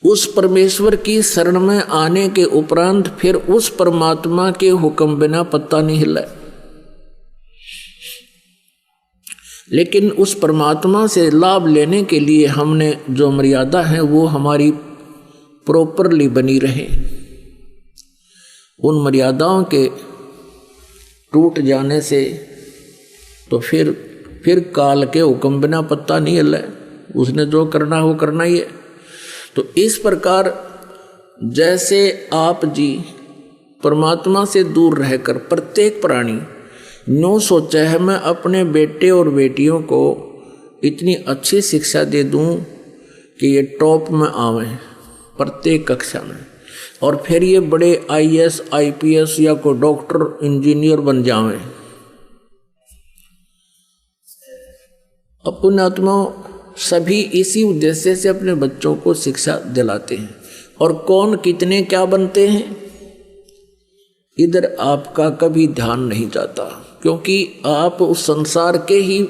उस परमेश्वर की शरण में आने के उपरांत फिर उस परमात्मा के हुक्म बिना पत्ता नहीं हिला। लेकिन उस परमात्मा से लाभ लेने के लिए हमने जो मर्यादा है वो हमारी प्रॉपरली बनी रहे। उन मर्यादाओं के टूट जाने से तो फिर काल के हुक्म बिना पत्ता नहीं हिला। उसने जो करना वो करना ही है। तो इस प्रकार जैसे आप जी परमात्मा से दूर रहकर प्रत्येक प्राणी नो सोचा है मैं अपने बेटे और बेटियों को इतनी अच्छी शिक्षा दे दूं कि ये टॉप में आवें प्रत्येक कक्षा में, और फिर ये बड़े IAS IPS या कोई डॉक्टर इंजीनियर बन जावें। अपने आत्माओं सभी इसी उद्देश्य से अपने बच्चों को शिक्षा दिलाते हैं। और कौन कितने क्या बनते हैं इधर आपका कभी ध्यान नहीं जाता, क्योंकि आप उस संसार के ही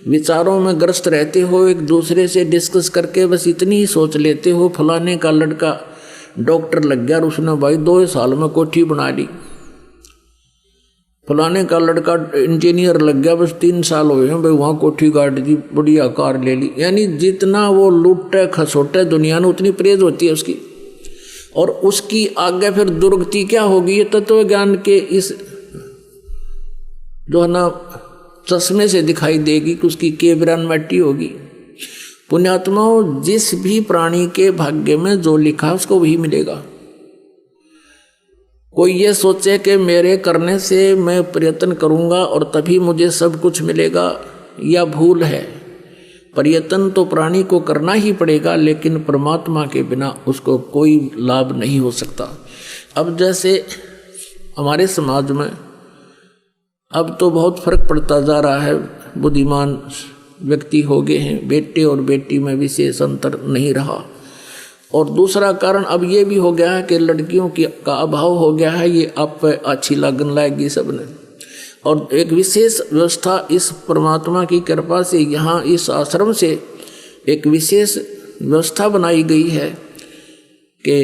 विचारों में ग्रस्त रहते हो। एक दूसरे से डिस्कस करके बस इतनी ही सोच लेते हो फलाने का लड़का डॉक्टर लग गया और उसने भाई 2 साल में कोठी बना ली, फलाने का लड़का इंजीनियर लग गया बस 3 साल हुए हैं भाई वहाँ कोठी गाड़ दी, बढ़िया कार ले ली। यानी जितना वो लूटे खसोटे दुनिया में उतनी प्रेज होती है उसकी, और उसकी आगे फिर दुर्गति क्या होगी ये तत्व ज्ञान के इस जो है ना चश्मे से दिखाई देगी कि उसकी केबरान मिट्टी होगी। पुण्यात्माओं जिस भी प्राणी के भाग्य में जो लिखा उसको वही मिलेगा। कोई ये सोचे कि मेरे करने से मैं प्रयत्न करूंगा और तभी मुझे सब कुछ मिलेगा, या भूल है। प्रयत्न तो प्राणी को करना ही पड़ेगा, लेकिन परमात्मा के बिना उसको कोई लाभ नहीं हो सकता। अब जैसे हमारे समाज में अब तो बहुत फर्क पड़ता जा रहा है, बुद्धिमान व्यक्ति हो गए हैं, बेटे और बेटी में विशेष अंतर नहीं रहा। और दूसरा कारण अब ये भी हो गया है कि लड़कियों का अभाव हो गया है, ये आप अच्छी लगन लाएगी सबने। और एक विशेष व्यवस्था इस परमात्मा की कृपा से यहाँ इस आश्रम से एक विशेष व्यवस्था बनाई गई है कि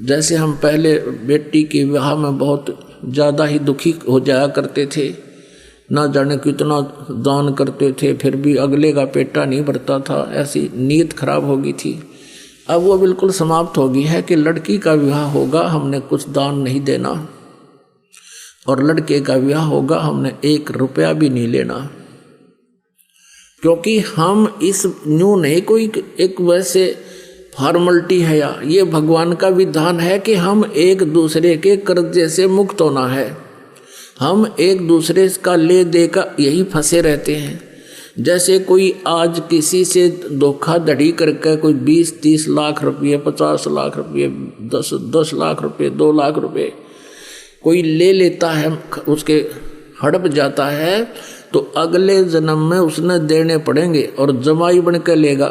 जैसे हम पहले बेटी के विवाह में बहुत ज़्यादा ही दुखी हो जाया करते थे, ना जाने कितना दान करते थे फिर भी अगले का पेटा नहीं भरता था, ऐसी नीयत खराब हो गई थी। अब वो बिल्कुल समाप्त हो गई है कि लड़की का विवाह होगा हमने कुछ दान नहीं देना, और लड़के का विवाह होगा हमने 1 रुपया भी नहीं लेना, क्योंकि हम इस न्यू नहीं कोई एक वैसे फॉर्मलिटी है, या ये भगवान का विधान है कि हम एक दूसरे के कर्जे से मुक्त होना है। हम एक दूसरे का ले दे का यही फंसे रहते हैं। जैसे कोई आज किसी से धोखाधड़ी करके कोई 20-30 लाख रुपये, 50 लाख रुपये, 10 लाख रुपये, 2 लाख रुपये कोई ले लेता है, उसके हड़प जाता है, तो अगले जन्म में उसने देने पड़ेंगे और जमाई बन के लेगा।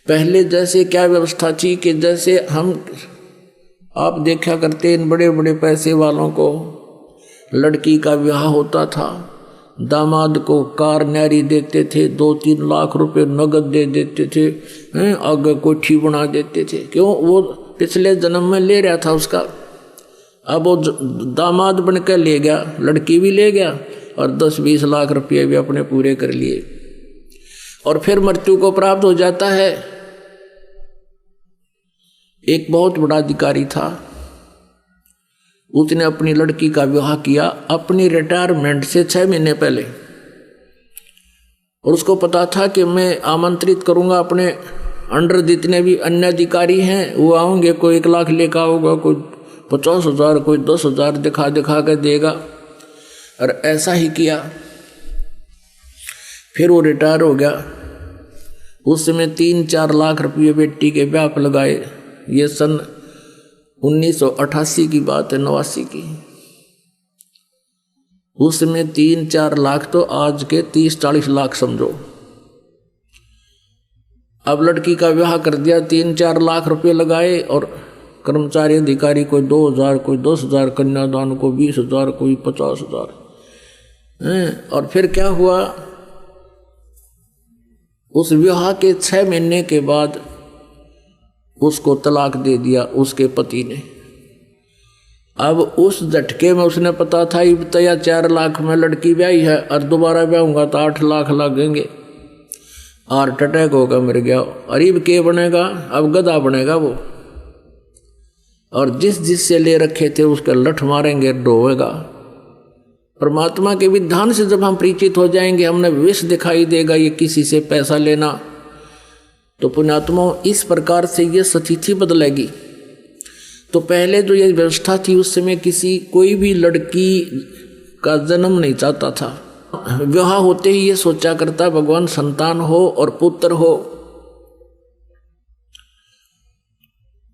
पहले जैसे क्या व्यवस्था थी कि जैसे हम आप देखा करते इन बड़े बड़े पैसे वालों को लड़की का विवाह होता था, दामाद को कार न्यारी देते थे, 2-3 लाख रुपए नगद दे देते थे, आगे कोठी बना देते थे। क्यों? वो पिछले जन्म में ले रहा था उसका। अब वो दामाद बन के ले गया, लड़की भी ले गया और 10-20 लाख रुपये भी अपने पूरे कर लिए, और फिर मृत्यु को प्राप्त हो जाता है। एक बहुत बड़ा अधिकारी था, उसने अपनी लड़की का विवाह किया अपनी रिटायरमेंट से 6 महीने पहले, और उसको पता था कि मैं आमंत्रित करूंगा अपने अंडर जितने भी अन्य अधिकारी हैं वो आएंगे, कोई 1 लाख लेकर आओगा, कोई 50,000, कोई 10,000 दिखा दिखा कर देगा। और ऐसा ही किया। फिर वो रिटायर हो गया। उस समय 3-4 लाख रुपये बेटी के ब्याह पर लगाए। ये सन 1988 की बात है, 89 की। उस समय 3-4 लाख तो आज के 30-40 लाख समझो। अब लड़की का विवाह कर दिया, 3-4 लाख रुपये लगाए, और कर्मचारी अधिकारी कोई 2,000, कोई 10,000, कन्यादान को 20,000, कोई 50,000। और फिर क्या हुआ, उस विवाह के 6 महीने के बाद उसको तलाक दे दिया उसके पति ने। अब उस झटके में उसने पता था इब तया 4 लाख में लड़की ब्याही है और दोबारा ब्याहूंगा तो 8 लाख लगेंगे, हार्ट अटैक होगा मर गया। अरीब के बनेगा, अब गधा बनेगा वो, और जिससे ले रखे थे उसके लठ मारेंगे, डोवेगा। परमात्मा के विधान से जब हम परिचित हो जाएंगे, हमने विष दिखाई देगा ये किसी से पैसा लेना, तो पुण्यात्मा इस प्रकार से ये स्थिति बदलेगी। तो पहले जो ये व्यवस्था थी उस समय कोई भी लड़की का जन्म नहीं चाहता था, विवाह होते ही ये सोचा करता भगवान संतान हो और पुत्र हो।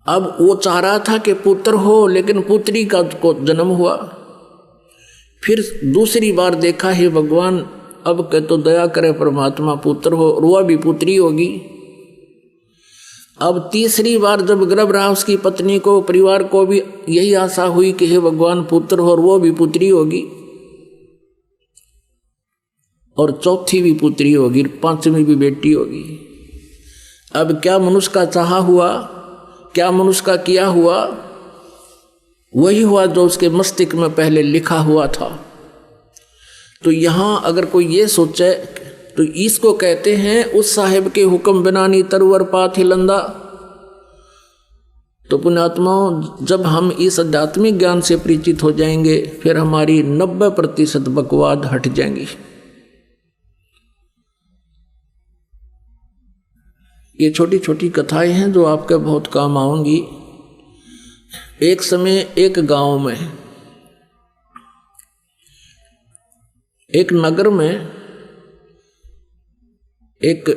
अब वो चाह रहा था कि पुत्र हो, लेकिन पुत्री का को जन्म हुआ। फिर दूसरी बार देखा हे भगवान अब के तो दया करे परमात्मा पुत्र हो, और वह भी पुत्री होगी। अब तीसरी बार जब गर्भ रहा उसकी पत्नी को, परिवार को भी यही आशा हुई कि हे भगवान पुत्र हो और वो भी पुत्री होगी, और चौथी भी पुत्री होगी, 5वीं भी बेटी होगी। अब क्या मनुष्य का चाहा हुआ, क्या मनुष्य का किया हुआ, वही हुआ जो उसके मस्तिष्क में पहले लिखा हुआ था। तो यहाँ अगर कोई ये सोचे तो इसको कहते हैं उस साहेब के हुक्म बिनानी तरवर पाथ हिलंदा। तो पुण्यात्माओं जब हम इस आध्यात्मिक ज्ञान से परिचित हो जाएंगे फिर हमारी 90% बकवाद हट जाएंगी। ये छोटी छोटी कथाएं हैं जो आपके बहुत काम आएंगी। एक समय एक गांव में, एक नगर में एक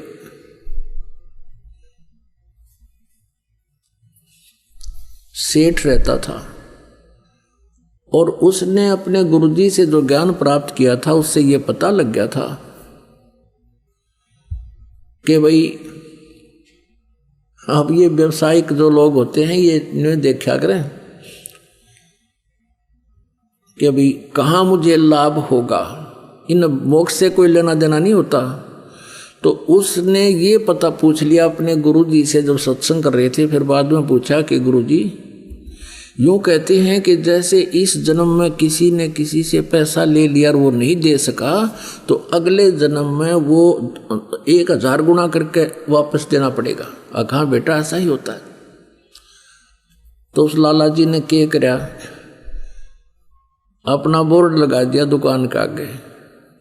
सेठ रहता था, और उसने अपने गुरुजी से जो ज्ञान प्राप्त किया था उससे ये पता लग गया था कि भाई अब ये व्यवसायिक जो लोग होते हैं ये इन्हें देखा करें कि अभी कहाँ मुझे लाभ होगा, इन मोक्ष से कोई लेना देना नहीं होता। तो उसने ये पता पूछ लिया अपने गुरुजी से जब सत्संग कर रहे थे। फिर बाद में पूछा कि गुरुजी यूँ कहते हैं कि जैसे इस जन्म में किसी ने किसी से पैसा ले लिया और वो नहीं दे सका तो अगले जन्म में वो 1000 गुना करके वापस देना पड़ेगा। कहा बेटा ऐसा ही होता है। तो उस लाला जी ने क्या कराया, अपना बोर्ड लगा दिया दुकान के आगे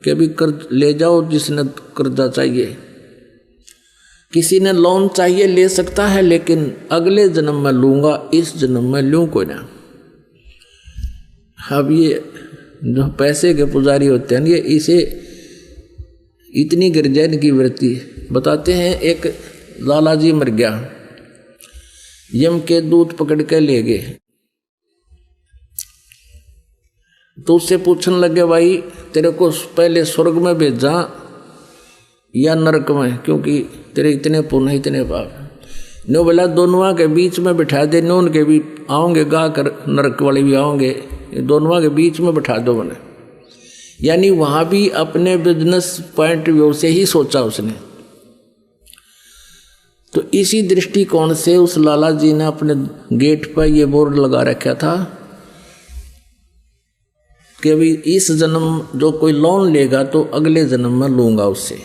कि अभी कर्ज ले जाओ, जिसने कर्जा चाहिए, किसी ने लोन चाहिए ले सकता है, लेकिन अगले जन्म में लूँगा, इस जन्म में लूँ कोई ना। अब ये जो पैसे के पुजारी होते हैं ये इसे इतनी गिरजैन की वृत्ति बताते हैं। एक लाला जी मर गया, यम के दूत पकड़ के ले गए, तो उससे पूछने लगे भाई तेरे को पहले स्वर्ग में भेजा या नरक में, क्योंकि तेरे इतने पुण्य इतने पाप। नो बोला दोनों के बीच में बिठा दे, नो उनके भी आओगे गा कर नरक वाले भी आओगे, दोनों के बीच में बिठा दो मैंने। यानी वहाँ भी अपने बिजनेस पॉइंट व्यू से ही सोचा उसने। तो इसी दृष्टिकोण से उस लाला जी ने अपने गेट पर ये बोर्ड लगा रखा था कि अभी इस जन्म जो कोई लोन लेगा तो अगले जन्म में लूँगा उससे।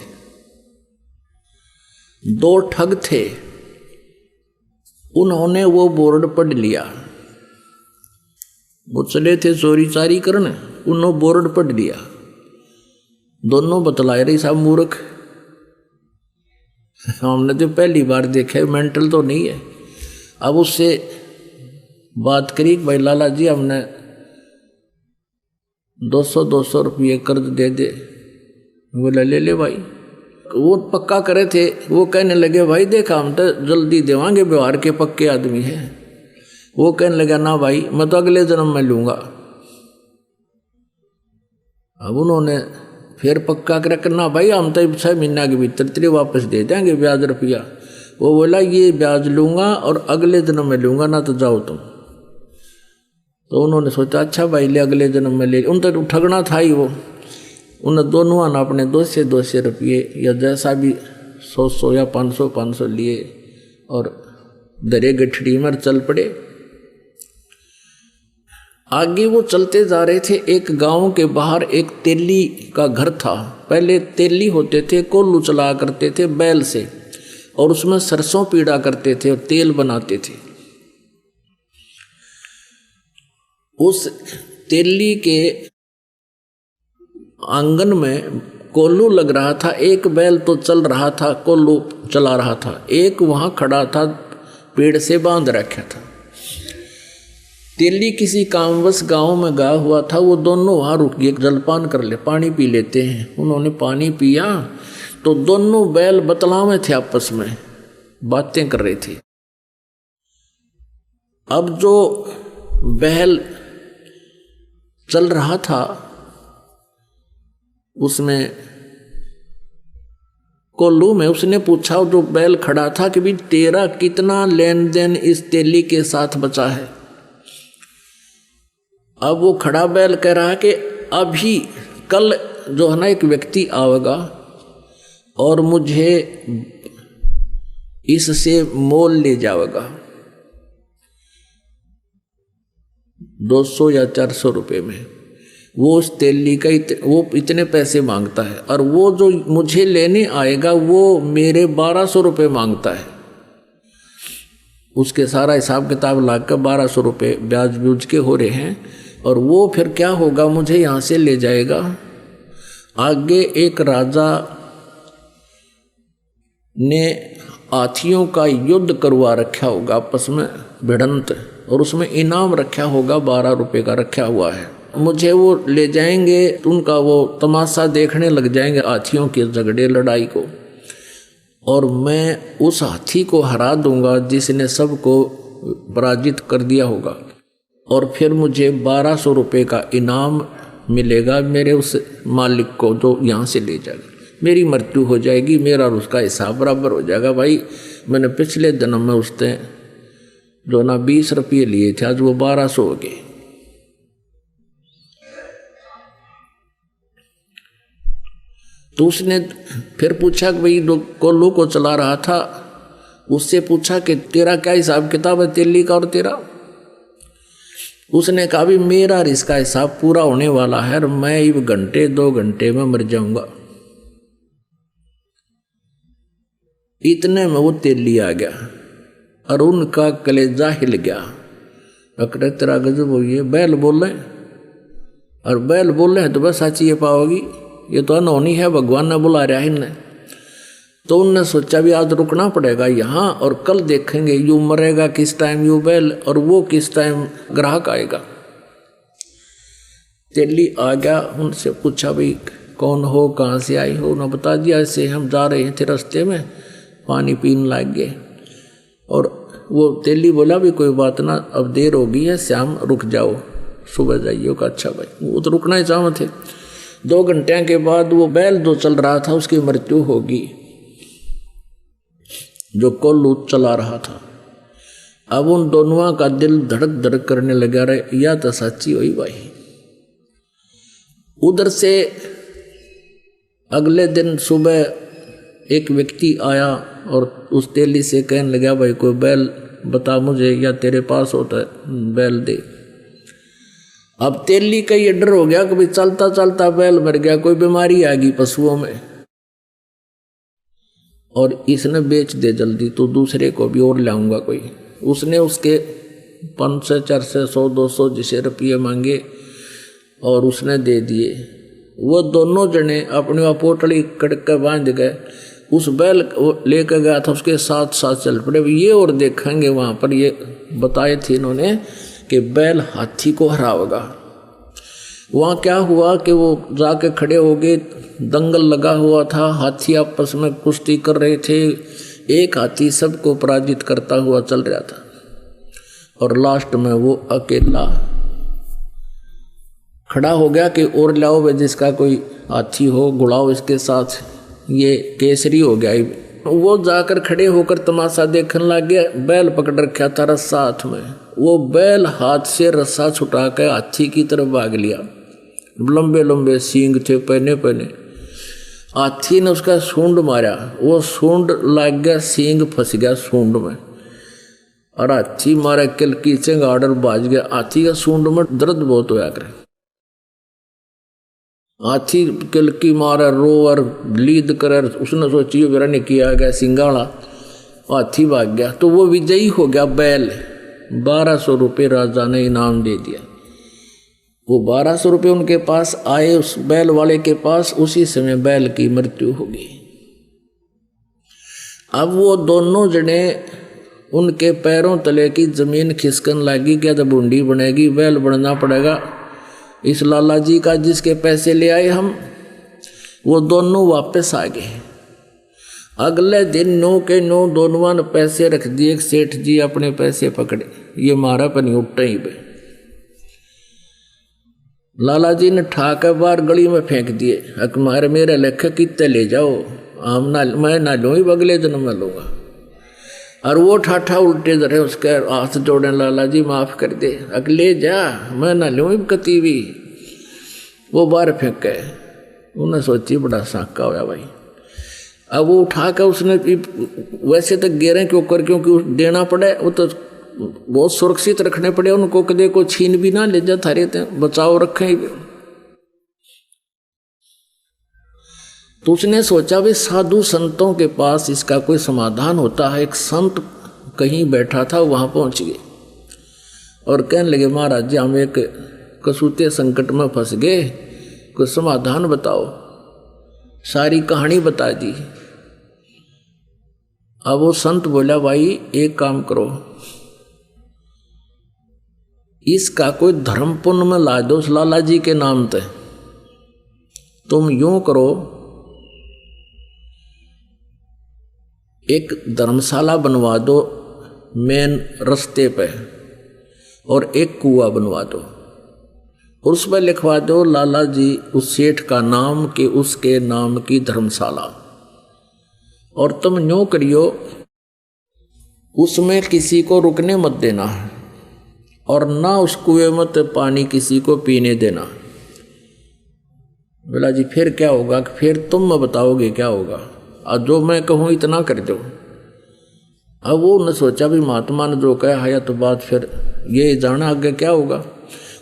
2 ठग थे, उन्होंने वो बोर्ड पढ़ लिया। वो चले थे चोरी चारी करने, उन्होंने बोर्ड पढ़ लिया। दोनों बतलाए रही साहब मूर्ख, हमने तो पहली बार देखा है, मेंटल तो नहीं है। अब उससे बात करी भाई लाला जी हमने 200 रुपये कर्ज दे दे। बोला ले ले भाई। वो पक्का करे थे, वो कहने लगे भाई देखा हम तो जल्दी देवांगे, व्यवहार के पक्के आदमी है। वो कहने लगा ना भाई मैं तो अगले जन्म में लूँगा। अब उन्होंने फिर पक्का कर करना भाई हम तो 6 महीना के भीतर तेरे वापस दे देंगे ब्याज रुपया। वो बोला ये ब्याज लूँगा और अगले जन्म में लूँगा, ना तो जाओ तुम। तो उन्होंने सोचा अच्छा भाई ले अगले जन्म में ले। उन तो ठगना था ही वो। उन दोनों ने अपने 200 रुपये या जैसा भी 100 या 500 लिए और दरे गठड़ी में चल पड़े। आगे वो चलते जा रहे थे। एक गांव के बाहर एक तेली का घर था। पहले तेली होते थे, कोल्लू चला करते थे बैल से, और उसमें सरसों पीड़ा करते थे और तेल बनाते थे। उस तेली के आंगन में कोल्लू लग रहा था। एक बैल तो चल रहा था, कोल्लू चला रहा था, एक वहां खड़ा था, पेड़ से बांध रखा था। तेली किसी कामवश गांव में गया हुआ था। वो दोनों वहां रुक गए, जलपान कर ले, पानी पी लेते हैं। उन्होंने पानी पिया तो दोनों बैल बतलावे थे, आपस में बातें कर रहे थे। अब जो बैल चल रहा था उसमें कोल्लू में उसने पूछा, जो बैल खड़ा था, कि भाई तेरा कितना लेन देन इस तेली के साथ बचा है। अब वो खड़ा बैल कह रहा है कि अभी कल जो है ना एक व्यक्ति आएगा और मुझे इससे मोल ले जाएगा 200 या 400 रुपये में। वो उस तेली का वो इतने पैसे मांगता है, और वो जो मुझे लेने आएगा वो मेरे 1200 रुपये मांगता है। उसके सारा हिसाब किताब लाकर 1200 रुपये ब्याज ब्यूज के हो रहे हैं। और वो फिर क्या होगा, मुझे यहाँ से ले जाएगा। आगे एक राजा ने हाथियों का युद्ध करवा रखा होगा, आपस में भिड़ंत, और उसमें इनाम रखा होगा, 12 रुपये का रखा हुआ है। मुझे वो ले जाएंगे तो उनका वो तमाशा देखने लग जाएंगे, हाथियों के झगड़े लड़ाई को, और मैं उस हाथी को हरा दूंगा जिसने सबको पराजित कर दिया होगा, और फिर मुझे 1200 रुपये का इनाम मिलेगा मेरे उस मालिक को जो यहाँ से ले जाएगा। मेरी मृत्यु हो जाएगी, मेरा और उसका हिसाब बराबर हो जाएगा। भाई मैंने पिछले जन्म में उसने जो ना 20 रुपये लिए थे, आज वो 1200 हो गए। तो उसने फिर पूछा कि भाई जो कोल्लू को चला रहा था उससे पूछा कि तेरा क्या हिसाब किताब है तेली का और तेरा। उसने कहा भी मेरा और इसका हिसाब पूरा होने वाला है और मैं एक घंटे 2 घंटे में मर जाऊंगा। इतने में वो तेली आ गया और उनका कलेजा हिल गया। अकड़े तेरा गजब हो गया, बैल बोल रहे और बैल बोल रहे हैं तो बस साची ये पाओगी, ये तो अनहोनी है, भगवान ने बुला रहा है इन्हें। तो उनने सोचा भी आज रुकना पड़ेगा यहाँ और कल देखेंगे यू मरेगा किस टाइम यू बैल और वो किस टाइम ग्राहक आएगा। तेली आ गया, उनसे पूछा भाई कौन हो, कहाँ से आई हो। उन्होंने बता दिया ऐसे हम जा रहे थे, रास्ते में पानी पीने लग गए। और वो तेली बोला भी कोई बात ना, अब देर हो गई है, शाम रुक जाओ, सुबह जाइए। का अच्छा भाई, वो तो रुकना ही चाहते थे। 2 घंटे के बाद वो बैल जो चल रहा था उसकी मृत्यु होगी, जो कोल्लू चला रहा था। अब उन दोनों का दिल धड़क धड़क करने लगा रहे, या तो सच्ची हुई भाई। उधर से अगले दिन सुबह एक व्यक्ति आया और उस तेली से कहने लगा भाई कोई बैल बता मुझे, या तेरे पास होता है बैल दे। अब तेली का ये डर हो गया कि भाई चलता चलता बैल मर गया, कोई बीमारी आ गई पशुओं में और इसने बेच दे जल्दी तो दूसरे को भी और लाऊंगा कोई। उसने उसके 500 400 100 200 जिसे रुपये मांगे और उसने दे दिए। वो दोनों जने अपनी पोटली कड़क कर बांध गए, उस बैल लेकर गया था उसके साथ साथ चल पड़े। ये और देखेंगे वहाँ पर ये बताए थे इन्होंने कि बैल हाथी को हराएगा। वहाँ क्या हुआ कि वो जाके खड़े हो गए, दंगल लगा हुआ था, हाथी आपस में कुश्ती कर रहे थे। एक हाथी सबको पराजित करता हुआ चल रहा था और लास्ट में वो अकेला खड़ा हो गया कि और लाओ वे जिसका कोई हाथी हो, गुड़ाओ इसके साथ। ये केसरी हो गया। वो जाकर खड़े होकर तमाशा देखने लग गया। बैल पकड़ रखा था रस्सा हाथ में, वो बैल हाथ से रस्सा छुटा कर हाथी की तरफ भाग लिया। लंबे लंबे सींग थे पहने पहने। हाथी ने उसका सूंड मारा, वो सूंड लग गया, सींग फंस गया सूंड में। और हाथी मारे किलकी से गार्डर बाज गया। हाथी का सूंड में दर्द बहुत होया करे। हाथी किलकी मारे रोवर लीद करे। उसने सोची मेरा ने किया गया सिंगाड़ा। हाथी भाग गया तो वो विजयी हो गया। बैल 1200 रुपये राजा ने इनाम दे दिया। वो 1200 रुपये उनके पास आए उस बैल वाले के पास। उसी समय बैल की मृत्यु हो गई। अब वो दोनों जने उनके पैरों तले की जमीन खिसकन लगी। क्या तो बूंदी बनेगी, बैल बनना पड़ेगा इस लाला जी का जिसके पैसे ले आए हम। वो दोनों वापस आ गए। अगले दिन 9 के 9 दोनों ने पैसे रख दिए। सेठ जी अपने पैसे पकड़े, ये मारा पर नहीं उठा ही पे। लाला जी ने ठाकर बाहर गली में फेंक दिए। अकमार मेरे लेखे कितने ले जाओ, आम ना मैं ना लूँ, अगले दिन मैं लूँगा। और वो ठाठा उल्टे धरे उसके हाथ जोड़े, लाला जी माफ़ कर दे, अगले जा मैं ना लूँ कती भी। वो बाहर फेंक गए। उन्हें सोची बड़ा साका होया भाई। अब वो उठा कर उसने वैसे तो गेरे क्यों कर, क्योंकि देना पड़े, वो तो बहुत सुरक्षित रखने पड़े उनको, कदे को छीन भी ना ले जा, थारे बचाव रखें। तो उसने सोचा भी साधु संतों के पास इसका कोई समाधान होता है। एक संत कहीं बैठा था, वहां पहुंच गए और कहने लगे महाराज जी हम एक कसूते संकट में फंस गए, कोई समाधान बताओ। सारी कहानी बता दी। अब वो संत बोला भाई एक काम करो, इसका कोई धर्म पुण्य में ला दो उस लाला जी के नाम पे। तुम यूं करो, एक धर्मशाला बनवा दो मेन रास्ते पे और एक कुआं बनवा दो और उस पर लिखवा दो लाला जी उस सेठ का नाम कि उसके नाम की धर्मशाला। और तुम यूं करियो, उसमें किसी को रुकने मत देना और ना उस कुएं में पानी किसी को पीने देना। बोला जी फिर क्या होगा? फिर तुम मैं बताओगे क्या होगा, और जो मैं कहूँ इतना कर दो। अब वो ने सोचा भी महात्मा ने जो कहा है तो बात फिर ये जाना आगे क्या होगा।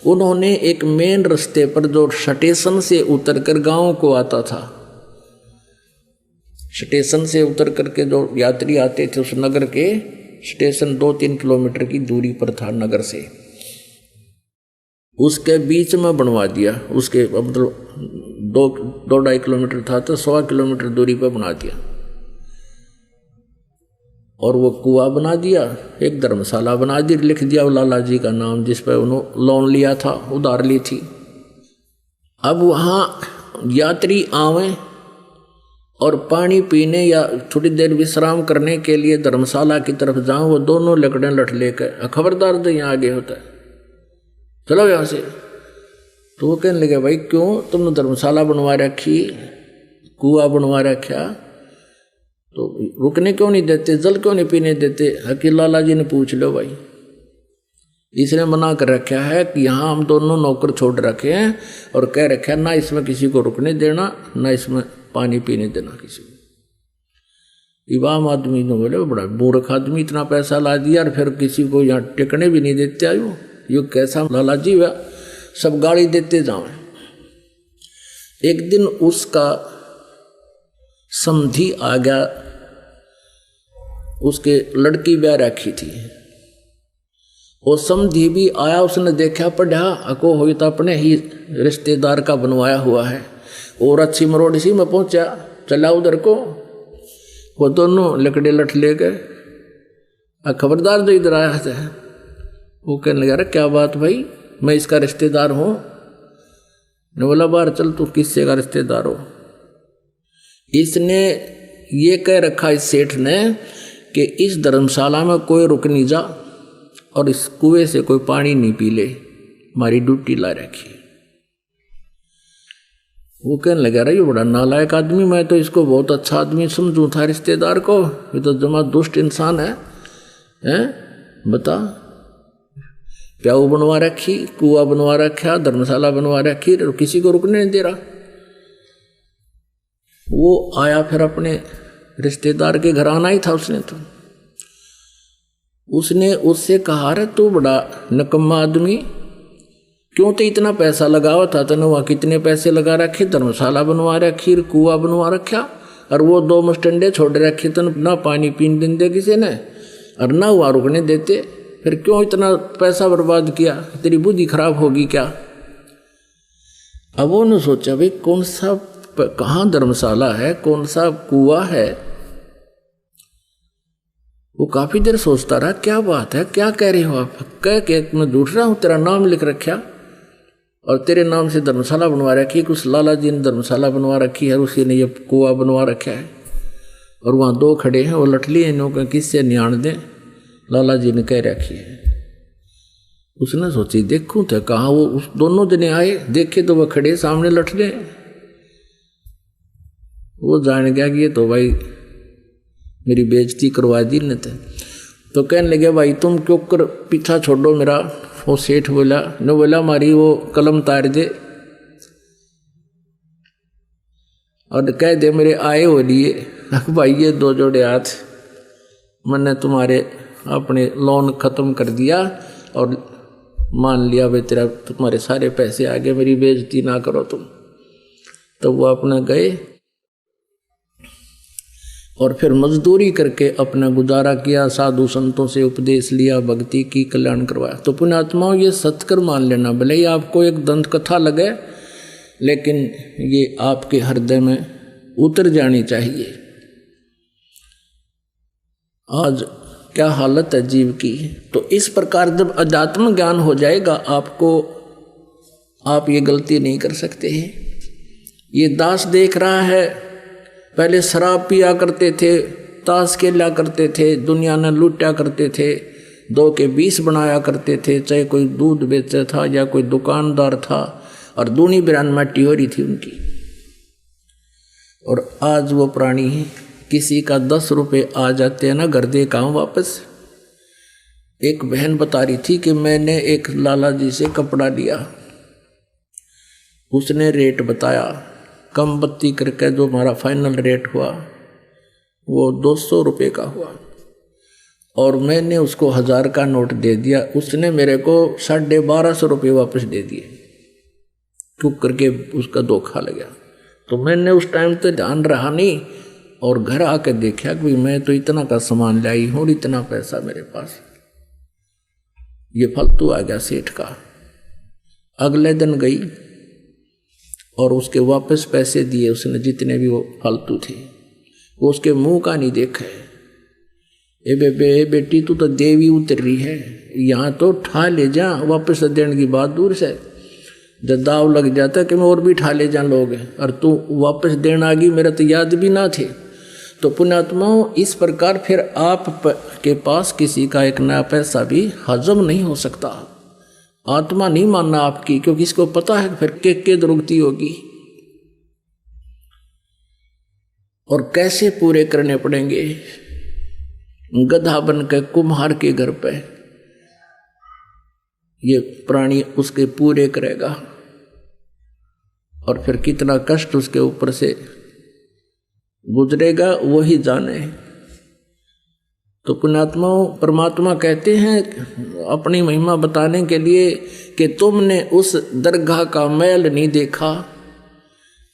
उन्होंने एक मेन रास्ते पर जो स्टेशन से उतर कर गाँव को आता था, स्टेशन से उतर करके जो यात्री आते थे उस नगर के स्टेशन 2-3 किलोमीटर की दूरी पर था नगर से, उसके बीच में बनवा दिया। उसके मतलब 2-2.5 किलोमीटर था तो 100 किलोमीटर दूरी पर बना दिया और वो कुआं बना दिया, एक धर्मशाला बना दी, लिख दिया लाला जी का नाम जिस पर उन्होंने लोन लिया था, उधार ली थी। अब वहाँ यात्री आवें और पानी पीने या थोड़ी देर विश्राम करने के लिए धर्मशाला की तरफ जाऊं, वो दोनों लकड़े लठ लेकर खबरदार तो यहाँ आगे होता है, चलो यहाँ से। तो वो कहने लगे भाई क्यों, तुमने धर्मशाला बनवा रखी, कुआं बनवा रखा, तो रुकने क्यों नहीं देते, जल क्यों नहीं पीने देते? हकीम लाला जी ने पूछ लो भाई, इसने मना कर रखा है कि यहाँ हम दोनों नौकर छोड़ रखे हैं और कह रखा है ना इसमें किसी को रुकने देना, ना इसमें पानी पीने देना किसी को। इमाम आदमी ने बोले बड़ा मूर्ख आदमी, इतना पैसा ला दिया और फिर किसी को यहाँ टिकने भी नहीं देते। आयु ये कैसा लाला जी हुआ, सब गाड़ी देते जाओ। एक दिन उसका समधी आ गया, उसके लड़की ब्याह रखी थी, वो समधी भी आया, उसने देखा पढ़ा अको हो तो अपने ही रिश्तेदार का बनवाया हुआ है और अच्छी मरोड़ सी में पहुंचा, चला उधर को। वो दोनों लकड़े लठ ले गए, खबरदार जो इधर आया था। वो कहने लगा अरे क्या बात भाई, मैं इसका रिश्तेदार हूँ। ने बोला बाहर चल, तू किससे का रिश्तेदार हो? इसने ये कह रखा इस सेठ ने कि इस धर्मशाला में कोई रुक नहीं जा और इस कुएं से कोई पानी नहीं पी ले, हमारी ड्यूटी ला रखी। वो कहने लगा रहा ये बड़ा नालायक आदमी, मैं तो इसको बहुत अच्छा आदमी समझूं था रिश्तेदार को, ये तो जमा दुष्ट इंसान है, हैं? बता, प्याऊ बनवा रखी, कुआं बनवा रखा, धर्मशाला बनवा रखी, किसी को रुकने नहीं दे रहा। वो आया फिर अपने रिश्तेदार के घर आना ही था उसने, तो उसने उससे कहा, रे तू बड़ा नकम्मा आदमी, क्यों तो इतना पैसा लगाओ था, तने वहाँ कितने पैसे लगा रखे, धर्मशाला बनवा रखी, कुआ बनवा रखा, और वो 2 मस्टंडे छोड़ रखे, तन ना पानी पीने देते किसी ने और ना वहाँ रुकने देते, फिर क्यों इतना पैसा बर्बाद किया, तेरी बुद्धि खराब होगी क्या। अब वो ने सोचा भाई कौन सा कहाँ धर्मशाला है, कौन सा कुआ है। वो काफी देर सोचता रहा, क्या बात है, क्या कह रहे हो आप, कह के मैं झूठ रहा हूँ, तेरा नाम लिख रखा और तेरे नाम से धर्मशाला बनवा रखी है, कुछ लाला जी ने धर्मशाला बनवा रखी है, उसी ने ये कुआ बनवा रखा है, और वहाँ 2 खड़े हैं, वो लठली इन्हों किससे नियाण दें, लाला जी ने कह रखी है। उसने सोची देखूं तो कहाँ, वो उस दोनों जने आए, देखे तो वह खड़े सामने लठले, वो जान गया कि ये तो भाई मेरी बेइज्जती करवा दी ने। तो कहने लगे भाई तुम क्यों कर पीछा छोड़ो मेरा। वो सेठ बोला, ने बोला मारी वो कलम तार दे और कह दे मेरे आए हो लिए भाई ये 2 जोड़े हाथ, मैंने तुम्हारे अपने लोन खत्म कर दिया और मान लिया भाई तेरा तुम्हारे सारे पैसे आ गए, मेरी बेइज्जती ना करो तुम। तो वो अपना गए और फिर मजदूरी करके अपना गुजारा किया, साधु संतों से उपदेश लिया, भक्ति की, कल्याण करवाया। तो पुण्यात्माओं ये सत्कर मान लेना, भले ही आपको एक दंत कथा लगे लेकिन ये आपके हृदय में उतर जानी चाहिए। आज क्या हालत है जीव की। तो इस प्रकार जब अध्यात्म ज्ञान हो जाएगा आपको, आप ये गलती नहीं कर सकते हैं। ये दास देख रहा है, पहले शराब पिया करते थे, ताश खेला करते थे, दुनिया ने लूटा करते थे, 2 के 20 बनाया करते थे, चाहे कोई दूध बेचता था या कोई दुकानदार था, और दूनी बिरान माटी हो रही थी उनकी। और आज वो प्राणी किसी का 10 रुपये आ जाते हैं ना, घर दे काम वापस। एक बहन बता रही थी कि मैंने एक लाला जी से कपड़ा लिया, उसने रेट बताया, कम बत्ती करके जो हमारा फाइनल रेट हुआ वो 200 रुपये का हुआ, और मैंने उसको 1000 का नोट दे दिया, उसने मेरे को 1250 रुपये वापस दे दिए, चुप करके उसका धोखा लगा। तो मैंने उस टाइम तो ध्यान रहा नहीं, और घर आकर देखा कि मैं तो इतना का सामान लाई हूँ और इतना पैसा मेरे पास, ये फालतू आ गया सेठ का। अगले दिन गई और उसके वापस पैसे दिए उसने, जितने भी वो फालतू थे, वो उसके मुंह का नहीं देखा है। ए बेटी तू तो देवी उतर रही है, यहाँ तो ठा ले जा, वापस देने की बात दूर से, जब दाव लग जाता कि मैं और भी ठा ले जा लोग, और तू वापस देना आ गई, मेरा तो याद भी ना थे। तो पुण्यात्माओं इस प्रकार फिर आप के पास किसी का एक नया पैसा भी हजम नहीं हो सकता। आत्मा नहीं मानना आपकी, क्योंकि इसको पता है फिर के दुर्गति होगी और कैसे पूरे करने पड़ेंगे। गधा बन के कुम्हार के घर पे ये प्राणी उसके पूरे करेगा, और फिर कितना कष्ट उसके ऊपर से गुजरेगा वही जाने। तो पुण्यात्माओं परमात्मा कहते हैं अपनी महिमा बताने के लिए कि तुमने उस दरगाह का मैल नहीं देखा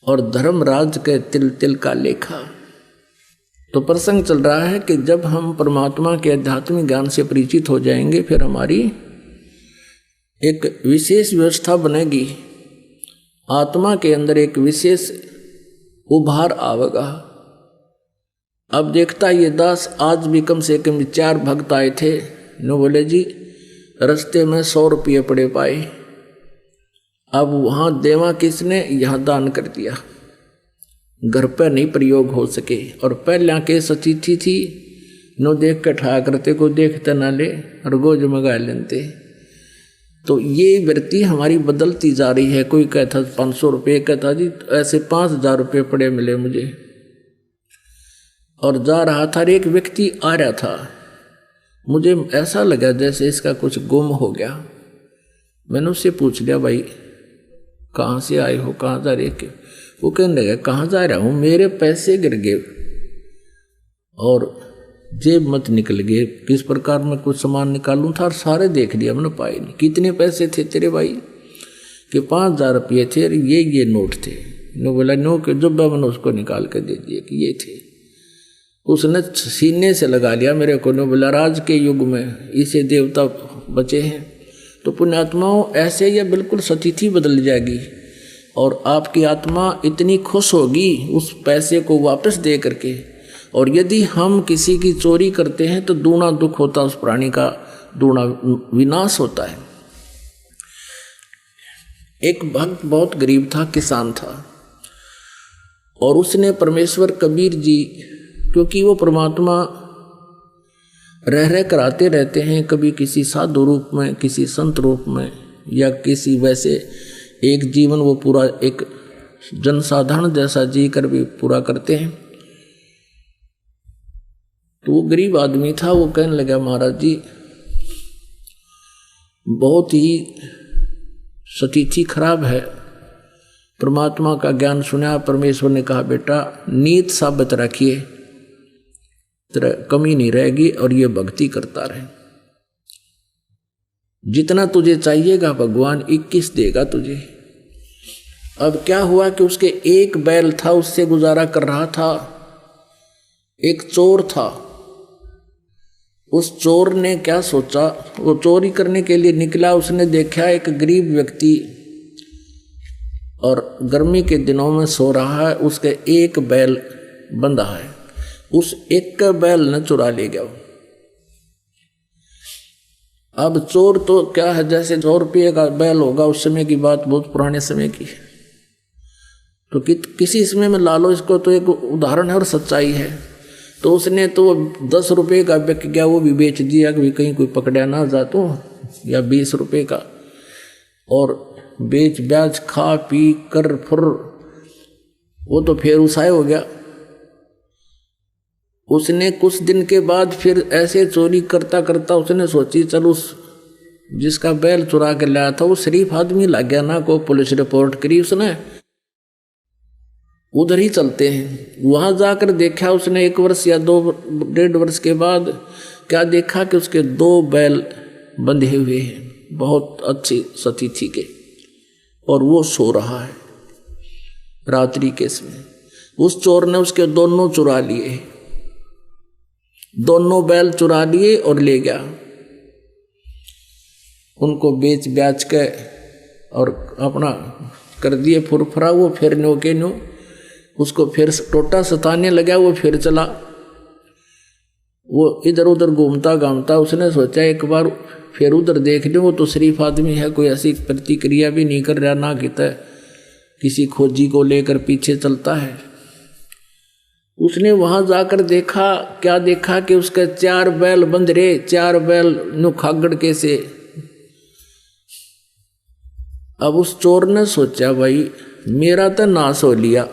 और धर्मराज के तिल तिल का लेखा। तो प्रसंग चल रहा है कि जब हम परमात्मा के आध्यात्मिक ज्ञान से परिचित हो जाएंगे फिर हमारी एक विशेष व्यवस्था बनेगी, आत्मा के अंदर एक विशेष उभार आवेगा। अब देखता ये दास आज भी कम से कम 4 भक्त आए थे, नो बोले जी रास्ते में 100 रुपये पड़े पाए, अब वहाँ देवा किसने, यहाँ दान कर दिया, घर पर नहीं प्रयोग हो सके। और पहले के सचिथी थी नो देख के ठा करते को देखते ना ले और गोज मंगा लेते। तो ये वृत्ति हमारी बदलती जा रही है। कोई कहता 500 रुपये, कहता जी ऐसे 5000 रुपये पड़े मिले मुझे, और जा रहा था, एक व्यक्ति आ रहा था, मुझे ऐसा लगा जैसे इसका कुछ गुम हो गया। मैंने उससे पूछ लिया भाई कहाँ से आए हो, कहाँ जा रहे हो? वो कहने लगा कहाँ जा रहा हूँ, मेरे पैसे गिर गए और जेब मत निकल गए, किस प्रकार मैं कुछ सामान निकालूं था, और सारे देख लिया, मैंने पाए नहीं। कितने पैसे थे तेरे भाई? कि 5,000 रुपये थे, ये नोट थे। नो बोला नो के जब मैंने उसको निकाल के दे दिया कि ये थे। उसने सीने से लगा लिया मेरे को। नो बोला राज के युग में इसे देवता बचे हैं। तो पुण्यात्माओं, ऐसे यह बिल्कुल स्थिति बदल जाएगी और आपकी आत्मा इतनी खुश होगी उस पैसे को वापस दे करके। और यदि हम किसी की चोरी करते हैं तो दूना दुख होता, उस प्राणी का दूना विनाश होता है। एक भक्त बहुत गरीब था, किसान था, और उसने परमेश्वर कबीर जी, क्योंकि वो परमात्मा रह कराते रहते हैं, कभी किसी साधु रूप में, किसी संत रूप में, या किसी वैसे एक जीवन वो पूरा एक जनसाधारण जैसा जी कर भी पूरा करते हैं। तो वो गरीब आदमी था। वो कहने लगा महाराज जी बहुत ही स्थिति खराब है, परमात्मा का ज्ञान सुना। परमेश्वर ने कहा बेटा नीत साबित रखिए, तेरा कमी नहीं रहेगी और ये भक्ति करता रहे। जितना तुझे चाहिएगा भगवान 21 देगा तुझे। अब क्या हुआ कि उसके एक बैल था, उससे गुजारा कर रहा था। एक चोर था, उस चोर ने क्या सोचा, वो चोरी करने के लिए निकला। उसने देखा एक गरीब व्यक्ति और गर्मी के दिनों में सो रहा है, उसके एक बैल बंधा है। उस एक का बैल न चुरा ले गया। अब चोर तो क्या है, जैसे 100 रुपये का बैल होगा, उस समय की बात, बहुत पुराने समय की है। तो किसी समय में ला लो इसको, तो एक उदाहरण है और सच्चाई है। तो उसने तो 10 रुपये का बिक गया, वो भी बेच दिया कि कहीं कोई पकड़ा ना जा तो, या 20 रुपये का, और बेच ब्याज खा पी कर फुर वो तो फिर उसाए हो गया। उसने कुछ दिन के बाद फिर ऐसे चोरी करता करता उसने सोची चल उस जिसका बैल चुरा के लाया था वो शरीफ आदमी लग गया ना, को पुलिस रिपोर्ट करी उसने, उधर ही चलते हैं। वहां जाकर देखा उसने 1 वर्ष या 2-1.5 वर्ष के बाद क्या देखा कि उसके 2 बैल बंधे हुए हैं, बहुत अच्छी स्थिति के, और वो सो रहा है रात्रि के समय। उस चोर ने उसके दोनों चुरा लिए, दोनों बैल चुरा लिए और ले गया। उनको बेच ब्याच के और अपना कर दिए फुरफुरा। वो फिर नो के नो उसको फिर टोटा सताने लगा। वो फिर चला, वो इधर उधर घूमता घामता। उसने सोचा एक बार फिर उधर देख लो, वो तो शरीफ आदमी है, कोई ऐसी प्रतिक्रिया भी नहीं कर रहा, ना कहता किसी खोजी को लेकर पीछे चलता है। उसने वहां जाकर देखा, क्या देखा कि उसके 4 बैल बंध रहे, 4 बैल नु खागड़ के से। अब उस चोर ने सोचा भाई मेरा तो नाश हो लिया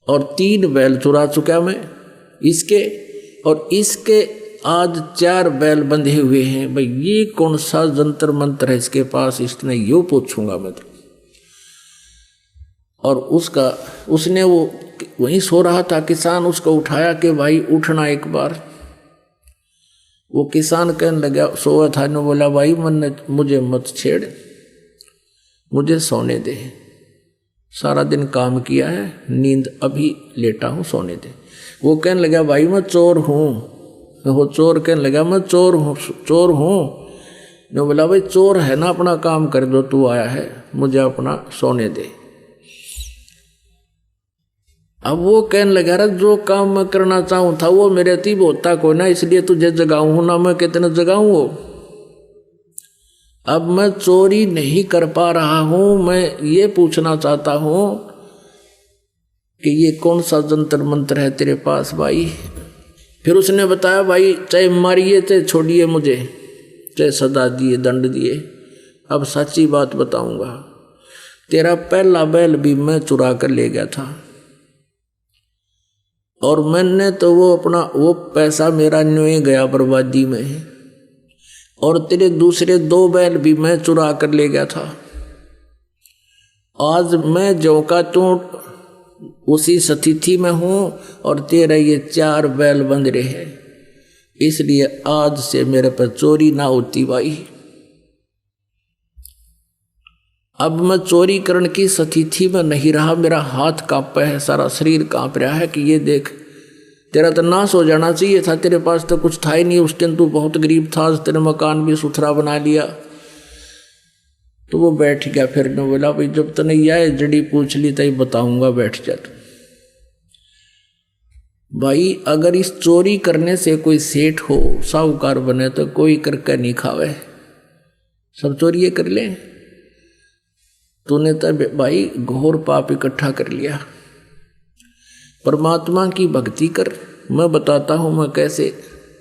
और 3 बैल चुरा चुका मैं इसके, और इसके आज 4 बैल बंधे हुए हैं। भाई ये कौन सा जंतर मंत्र है इसके पास, इसने यो पूछूंगा मैं तो। और उसने वो वहीं सो रहा था किसान, उसको उठाया कि भाई उठना एक बार। वो किसान कहने लगा, सोया था, ने बोला भाई मुझे मत छेड़, मुझे सोने दे, सारा दिन काम किया है, नींद अभी लेटा हूँ, सोने दे। वो कहने लगा भाई मैं चोर हूँ। वो चोर कहने लगा मैं चोर हूँ। ने बोला भाई चोर है ना, अपना काम कर दो, तू आया है, मुझे अपना सोने दे। अब वो कहने लगा रहा जो काम मैं करना चाहूँ था वो मेरे अतीब होता कोई ना, इसलिए तुझे जगाऊँ हूँ ना, मैं कितने जगाऊँ वो। अब मैं चोरी नहीं कर पा रहा हूँ, मैं ये पूछना चाहता हूँ कि ये कौन सा जंतर मंत्र है तेरे पास भाई। फिर उसने बताया भाई चाहे मारिए चाहे छोड़िए मुझे, चाहे सजा दिए दंड दिए, अब सच्ची बात बताऊंगा, तेरा पहला बैल भी मैं चुरा कर ले गया था और मैंने तो वो पैसा मेरा न्योए गया बर्बादी में, और तेरे दूसरे 2 बैल भी मैं चुरा कर ले गया था। आज मैं ज्यों का त्यों उसी स्थिति में हूं और तेरे ये 4 बैल बंध रहे हैं, इसलिए आज से मेरे पर चोरी ना होती भाई। अब मैं चोरी करने की स्थिति में नहीं रहा, मेरा हाथ कांप है, सारा शरीर कांप रहा है कि ये देख तेरा तो नाश हो जाना चाहिए था, तेरे पास तो कुछ था ही नहीं उस दिन, तू बहुत गरीब था, आज तेरे मकान भी सुथरा बना लिया। तो वो बैठ गया, फिर ने बोला भाई जब तने यह जड़ी पूछ ली तई बताऊंगा, बैठ जा तू। भाई अगर इस चोरी करने से कोई सेठ हो साहूकार बने तो कोई करके नहीं खावे, सब चोरी कर ले। तूने तो भाई घोर पाप इकट्ठा कर लिया। परमात्मा की भक्ति कर, मैं बताता हूं मैं कैसे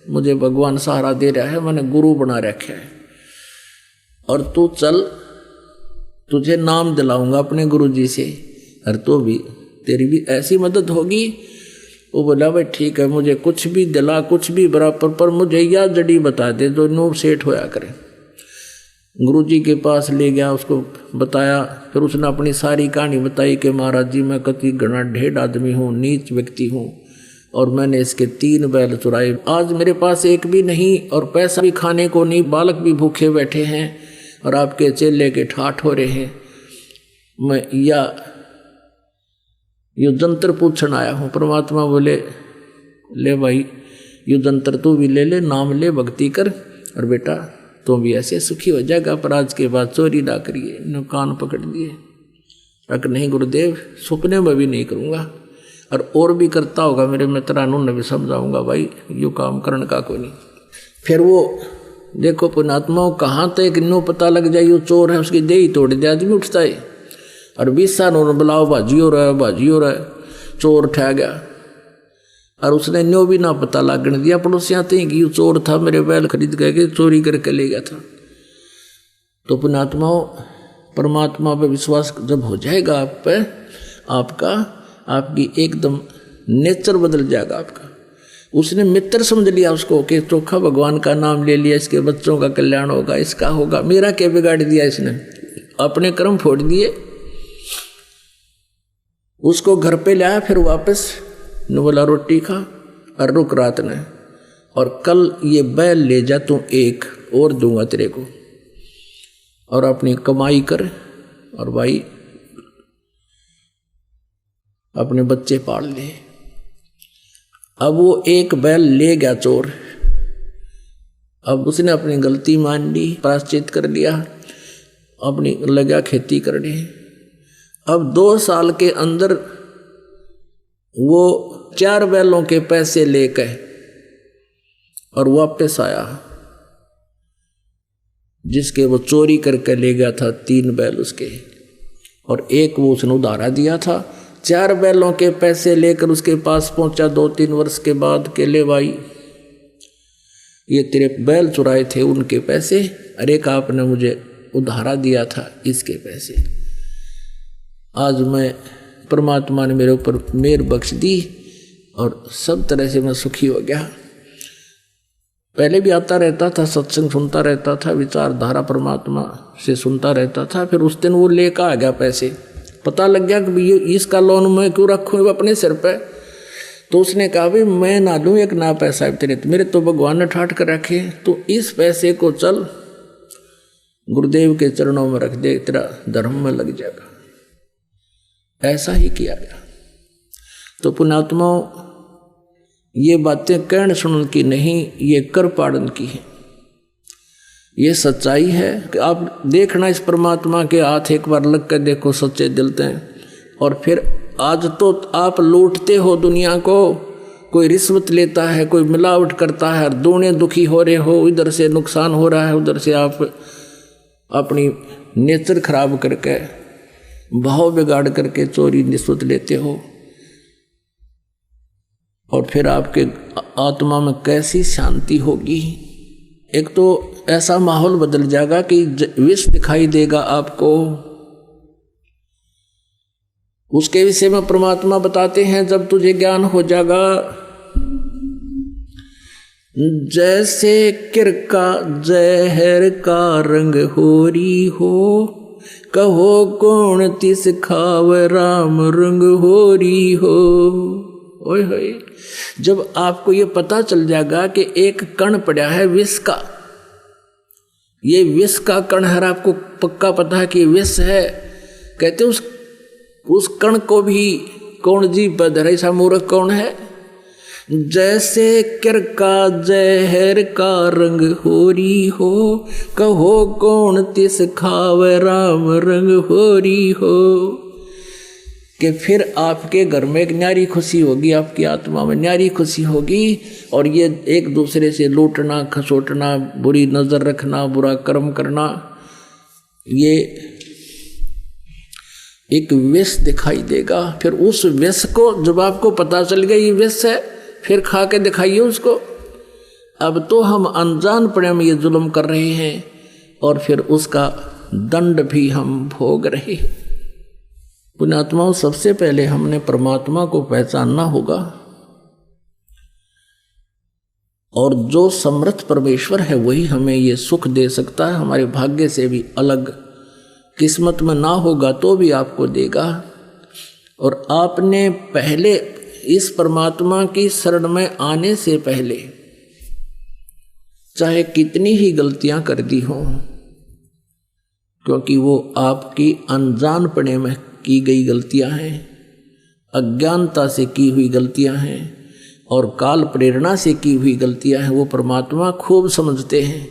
मुझे भगवान सहारा दे रहा है, मैंने गुरु बना रखा है। और तू चल, तुझे नाम दिलाऊंगा अपने गुरु जी से, और तो भी तेरी भी ऐसी मदद होगी। वो बोला भाई ठीक है, मुझे कुछ भी दिला, कुछ भी बराबर, पर मुझे यह जड़ी बता दे जो नो सेठ होया करे। गुरुजी के पास ले गया, उसको बताया, फिर उसने अपनी सारी कहानी बताई कि महाराज जी मैं कति घना ढेर आदमी हूँ, नीच व्यक्ति हूँ, और मैंने इसके 3 बैल चुराए, आज मेरे पास एक भी नहीं और पैसा भी खाने को नहीं, बालक भी भूखे बैठे हैं और आपके चेले के ठाठ हो रहे हैं। मैं यो जंतर पूछन आया हूँ। परमात्मा बोले ले भाई यो जंतर तू भी ले ले, नाम ले, भक्ति कर, और बेटा तो भी ऐसे सुखी हो जाएगा, पर आज के बाद चोरी ना करिए। न कान पकड़ दिए, अगर नहीं गुरुदेव सपने में भी नहीं करूँगा, और भी करता होगा मेरे मित्रानों ने भी समझाऊंगा भाई यो काम करने का कोई नहीं। फिर वो देखो पुण्यात्माओं कहाँ तक नो पता लग जाए यो चोर है, उसकी देही तोड़ दे आदमी उठता है, और 20 साल बुलाओ भाजी हो रहा है, भाजी हो रहा है, चोर ठह गया। और उसने न्यो भी ना पता लागने दिया पड़ोसियाँ थे कि ये चोर था, मेरे बैल खरीद के चोरी करके ले गया था। तो पुण्यात्माओं परमात्मा पे विश्वास जब हो जाएगा आप पे, आपकी एकदम नेचर बदल जाएगा आपका। उसने मित्र समझ लिया उसको कि चोखा भगवान का नाम ले लिया, इसके बच्चों का कल्याण होगा, इसका होगा, मेरा क्या बिगाड़ दिया इसने, अपने कर्म फोड़ दिए। उसको घर पे लाया, फिर वापस न बोला रोटी खा और रुक रात ने, और कल ये बैल ले जा, तू एक और दूंगा तेरे को, और अपनी कमाई कर, और भाई अपने बच्चे पाल ले। अब वो एक बैल ले गया चोर, अब उसने अपनी गलती मान ली, प्रायश्चित कर लिया, अपनी लगा खेती करने। अब 2 साल के अंदर वो 4 बैलों के पैसे लेकर और वापस आया, जिसके वो चोरी करके ले गया था 3 बैल उसके, और एक वो उसने उधारा दिया था। 4 बैलों के पैसे लेकर उसके पास पहुंचा 2-3 वर्ष के बाद के ले भाई ये तेरे बैल चुराए थे उनके पैसे, अरे का आपने मुझे उधारा दिया था इसके पैसे। आज मैं परमात्मा ने मेरे ऊपर मेहर बख्श दी और सब तरह से मैं सुखी हो गया। पहले भी आता रहता था, सत्संग सुनता रहता था, विचारधारा परमात्मा से सुनता रहता था। फिर उस दिन वो लेकर आ गया पैसे, पता लग गया कि ये इसका लोन मैं क्यों रखूँ अपने सिर पे। तो उसने कहा भाई मैं ना लूँ एक ना पैसा तेरे, मेरे तो भगवान ने ठाट कर रखे, तो इस पैसे को चल गुरुदेव के चरणों में रख दे, तेरा धर्म में लग जाएगा। ऐसा ही किया गया। तो पुण्यात्माओं ये बातें कहने सुनने की नहीं, ये कर पाड़न की है। ये सच्चाई है कि आप देखना इस परमात्मा के हाथ एक बार लग कर देखो सच्चे दिल से। और फिर आज तो आप लूटते हो दुनिया को, कोई रिश्वत लेता है, कोई मिलावट करता है, दोनों दुखी हो रहे हो, इधर से नुकसान हो रहा है, उधर से आप अपनी नेचर खराब करके भाव बिगाड़ करके चोरी रिश्वत लेते हो। और फिर आपके आत्मा में कैसी शांति होगी। एक तो ऐसा माहौल बदल जाएगा कि विश्व दिखाई देगा आपको। उसके विषय में परमात्मा बताते हैं, जब तुझे ज्ञान हो जाएगा, जैसे किरका जहर का रंग होरी हो, कहो कौन तिस खाव राम रंग होरी हो। ओए होए, जब आपको ये पता चल जाएगा कि एक कण पड़ा है विष का, ये विष का कण है, आपको पक्का पता है कि विष है, कहते उस कण को भी कौन जी बधर, ऐसा मूर्ख कौन है। जैसे किर का जहर का रंग होरी हो, कहो कौन तिस खाव राम रंग होरी हो। कि फिर आपके घर में एक न्यारी खुशी होगी, आपकी आत्मा में न्यारी खुशी होगी। और ये एक दूसरे से लूटना खसोटना, बुरी नजर रखना, बुरा कर्म करना, ये एक विष दिखाई देगा। फिर उस विष को जब आपको पता चल गया ये विष है, फिर खा के दिखाइए उसको। अब तो हम अनजान पड़े में ये जुल्म कर रहे हैं और फिर उसका दंड भी हम भोग रहे हैं। पुण्यात्माओं, सबसे पहले हमने परमात्मा को पहचानना होगा, और जो समर्थ परमेश्वर है वही हमें ये सुख दे सकता है। हमारे भाग्य से भी अलग, किस्मत में ना होगा तो भी आपको देगा। और आपने पहले इस परमात्मा की शरण में आने से पहले चाहे कितनी ही गलतियां कर दी हों, क्योंकि वो आपकी अनजानपने में की गई गलतियां हैं, अज्ञानता से की हुई गलतियां हैं और काल प्रेरणा से की हुई गलतियां हैं। वो परमात्मा खूब समझते हैं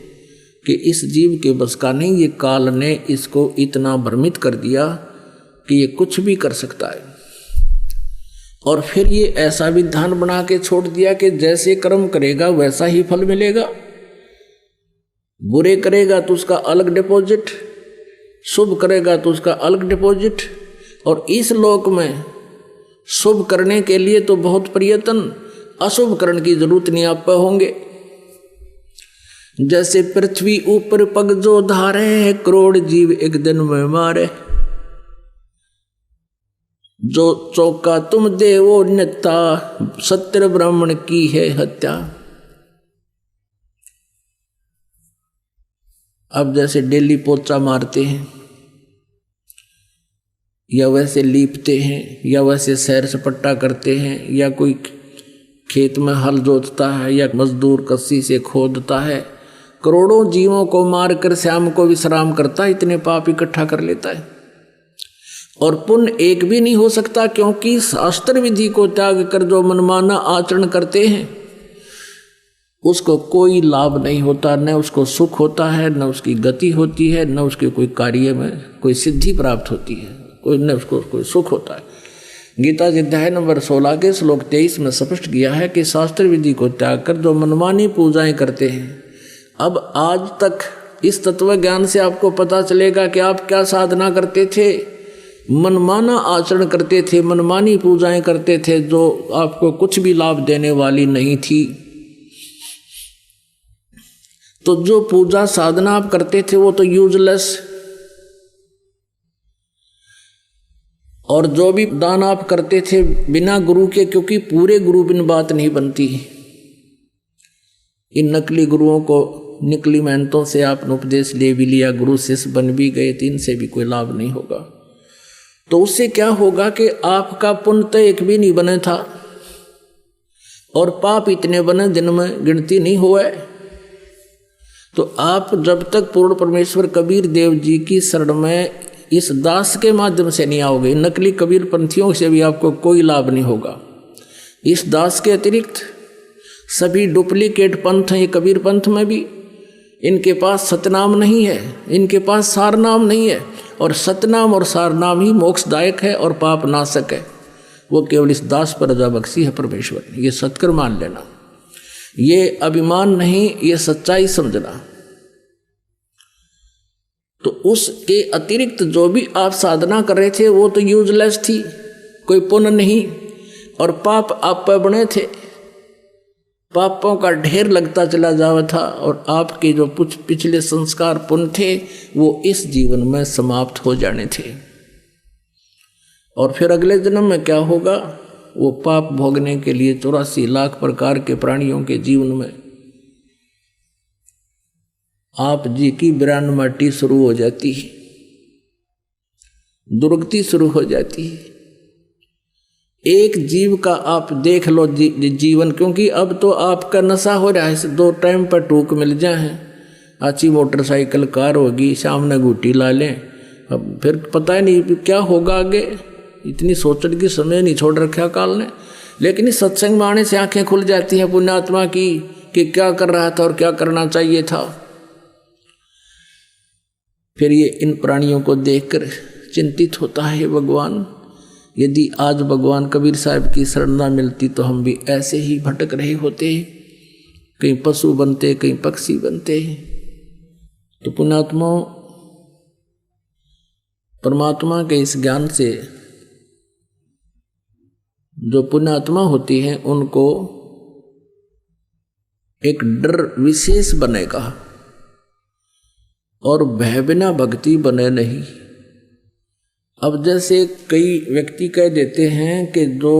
कि इस जीव के बस का नहीं, ये काल ने इसको इतना भ्रमित कर दिया कि ये कुछ भी कर सकता है। और फिर ये ऐसा विधान बना के छोड़ दिया कि जैसे कर्म करेगा वैसा ही फल मिलेगा। बुरे करेगा तो उसका अलग डिपॉजिट, शुभ करेगा तो उसका अलग डिपॉजिट। और इस लोक में शुभ करने के लिए तो बहुत प्रयत्न, अशुभ करने की जरूरत नहीं आप पे होंगे। जैसे पृथ्वी ऊपर पग जो धारे, करोड़ जीव एक दिन में मारे। जो चौका तुम दे वो नेता, 70 ब्राह्मण की है हत्या। अब जैसे डेली पोचा मारते हैं, या वैसे लीपते हैं, या वैसे सैर सपट्टा करते हैं, या कोई खेत में हल जोतता है, या मजदूर कस्सी से खोदता है, करोड़ों जीवों को मारकर श्याम को विश्राम करता है, इतने पाप इकट्ठा कर लेता है। और पुण्य एक भी नहीं हो सकता, क्योंकि शास्त्र विधि को त्याग कर जो मनमाना आचरण करते हैं उसको कोई लाभ नहीं होता, न उसको सुख होता है, न उसकी गति होती है, न उसके कोई कार्य में कोई सिद्धि प्राप्त होती है, कोई न उसको कोई सुख होता है। गीता जी अध्याय नंबर 16 के श्लोक 23 में स्पष्ट किया है कि शास्त्र विधि को त्याग कर जो मनमानी पूजाएं करते हैं। अब आज तक इस तत्व ज्ञान से आपको पता चलेगा कि आप क्या साधना करते थे, मनमाना आचरण करते थे, मनमानी पूजाएं करते थे जो आपको कुछ भी लाभ देने वाली नहीं थी। तो जो पूजा साधना आप करते थे वो तो यूजलेस, और जो भी दान आप करते थे बिना गुरु के, क्योंकि पूरे गुरु बिन बात नहीं बनती। इन नकली गुरुओं को निकली मेहनतों से आपने उपदेश ले भी लिया, गुरु शिष्य बन भी गए, तो इनसे भी कोई लाभ नहीं होगा। तो उससे क्या होगा कि आपका पुण्य तो एक भी नहीं बने था और पाप इतने बने जिनमें गिनती नहीं हुआ। तो आप जब तक पूर्ण परमेश्वर कबीर देव जी की शरण में इस दास के माध्यम से नहीं आओगे, नकली कबीर पंथियों से भी आपको कोई लाभ नहीं होगा। इस दास के अतिरिक्त सभी डुप्लीकेट पंथ हैं ये कबीर पंथ में भी, इनके पास सतनाम नहीं है, इनके पास सारनाम नहीं है, और सतनाम और सारनाम ही मोक्षदायक है और पाप नाशक है। वो केवल इस दास पर रजा बख्शी है परमेश्वर ने, ये सत्कर मान लेना, ये अभिमान नहीं, ये सच्चाई समझना। तो उसके अतिरिक्त जो भी आप साधना कर रहे थे वो तो यूजलेस थी, कोई पुण्य नहीं, और पाप आप पर बने थे, पापों का ढेर लगता चला जावा था, और आपके जो कुछ पिछले संस्कार पुण्य थे वो इस जीवन में समाप्त हो जाने थे। और फिर अगले जन्म में क्या होगा, वो पाप भोगने के लिए 84 लाख प्रकार के प्राणियों के जीवन में आप जी की बिरान माटी शुरू हो जाती है। दुर्गति शुरू हो जाती है। एक जीव का आप देख लो जीवन, क्योंकि अब तो आपका नशा हो रहा है, 2 टाइम पर टूक मिल जाए, अच्छी मोटरसाइकिल कार होगी, सामने गुटी ला लें, अब फिर पता ही नहीं क्या होगा आगे। इतनी सोचने की समय नहीं छोड़ रखा काल ने। लेकिन इस सत्संग में आने से आंखें खुल जाती हैं पुण्यात्मा की कि क्या कर रहा था और क्या करना चाहिए था। फिर ये इन प्राणियों को देखकर चिंतित होता है, भगवान यदि आज भगवान कबीर साहब की शरण न मिलती तो हम भी ऐसे ही भटक रहे होते, कहीं पशु बनते, कहीं पक्षी बनते। तो पुण्यात्मा परमात्मा के इस ज्ञान से जो पुण्यात्मा होती हैं उनको एक डर विशेष बनेगा और भय बिना भक्ति बने नहीं। अब जैसे कई व्यक्ति कह देते हैं कि जो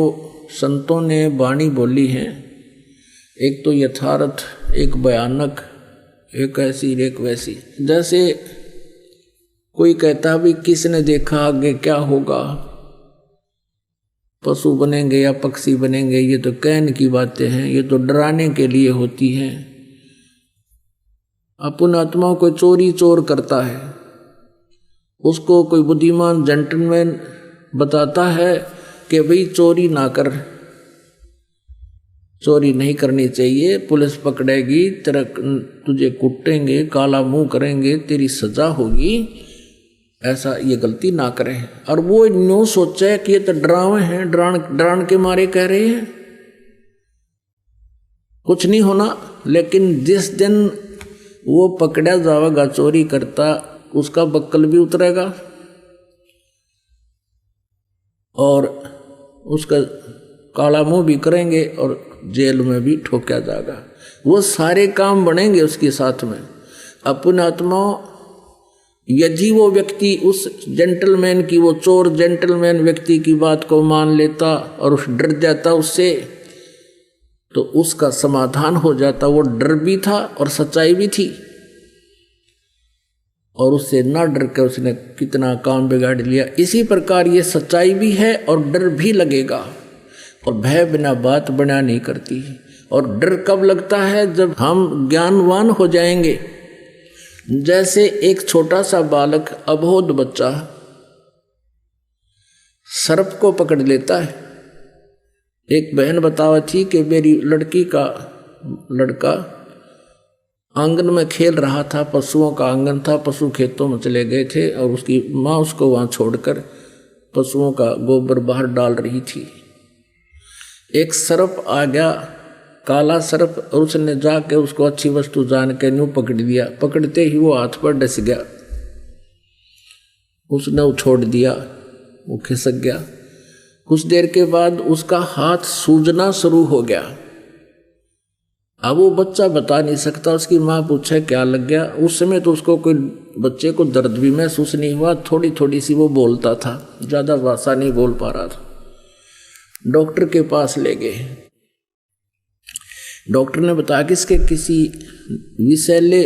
संतों ने वाणी बोली है, एक तो यथार्थ, एक भयानक, एक ऐसी एक वैसी। जैसे कोई कहता भी किसने देखा आगे क्या होगा, पशु बनेंगे या पक्षी बनेंगे, ये तो कहने की बातें हैं, ये तो डराने के लिए होती हैं। अपन आत्माओं को चोरी चोर करता है, उसको कोई बुद्धिमान जेंटलमैन बताता है कि भाई चोरी ना कर, चोरी नहीं करनी चाहिए, पुलिस पकड़ेगी, तेरा तुझे कुटेंगे, काला मुंह करेंगे, तेरी सजा होगी, ऐसा ये गलती ना करें। और वो न्यू सोचे कि ये तो डरावे हैं, डरान के मारे कह रहे हैं, कुछ नहीं होना। लेकिन जिस दिन वो पकड़ा जाएगा चोरी करता, उसका बक्कल भी उतरेगा और उसका काला मुंह भी करेंगे और जेल में भी ठोका जाएगा। वो सारे काम बनेंगे उसके साथ में। अपन आत्मा यदि वो व्यक्ति उस जेंटलमैन की, वो चोर जेंटलमैन व्यक्ति की बात को मान लेता और उस डर जाता उससे, तो उसका समाधान हो जाता। वो डर भी था और सच्चाई भी थी, और उससे ना डर के उसने कितना काम बिगाड़ लिया। इसी प्रकार ये सच्चाई भी है और डर भी लगेगा, और भय बिना बात बना नहीं करती। और डर कब लगता है? जब हम ज्ञानवान हो जाएंगे। जैसे एक छोटा सा बालक, अबोध बच्चा सर्प को पकड़ लेता है। एक बहन बतावा थी कि मेरी लड़की का लड़का आंगन में खेल रहा था, पशुओं का आंगन था, पशु खेतों में चले गए थे और उसकी माँ उसको वहाँ छोड़कर पशुओं का गोबर बाहर डाल रही थी। एक सर्प आ गया, काला सर्प, और उसने जाके उसको अच्छी वस्तु जान के न्यू पकड़ लिया। पकड़ते ही वो हाथ पर डस गया, उसने वो छोड़ दिया, वो खिसक गया। कुछ देर के बाद उसका हाथ सूजना शुरू हो गया। अब वो बच्चा बता नहीं सकता, उसकी माँ पूछे क्या लग गया। उस समय तो उसको कोई बच्चे को दर्द भी महसूस नहीं हुआ, थोड़ी थोड़ी सी वो बोलता था, ज़्यादा भाषा नहीं बोल पा रहा था। डॉक्टर के पास ले गए। डॉक्टर ने बताया कि इसके किसी विषैले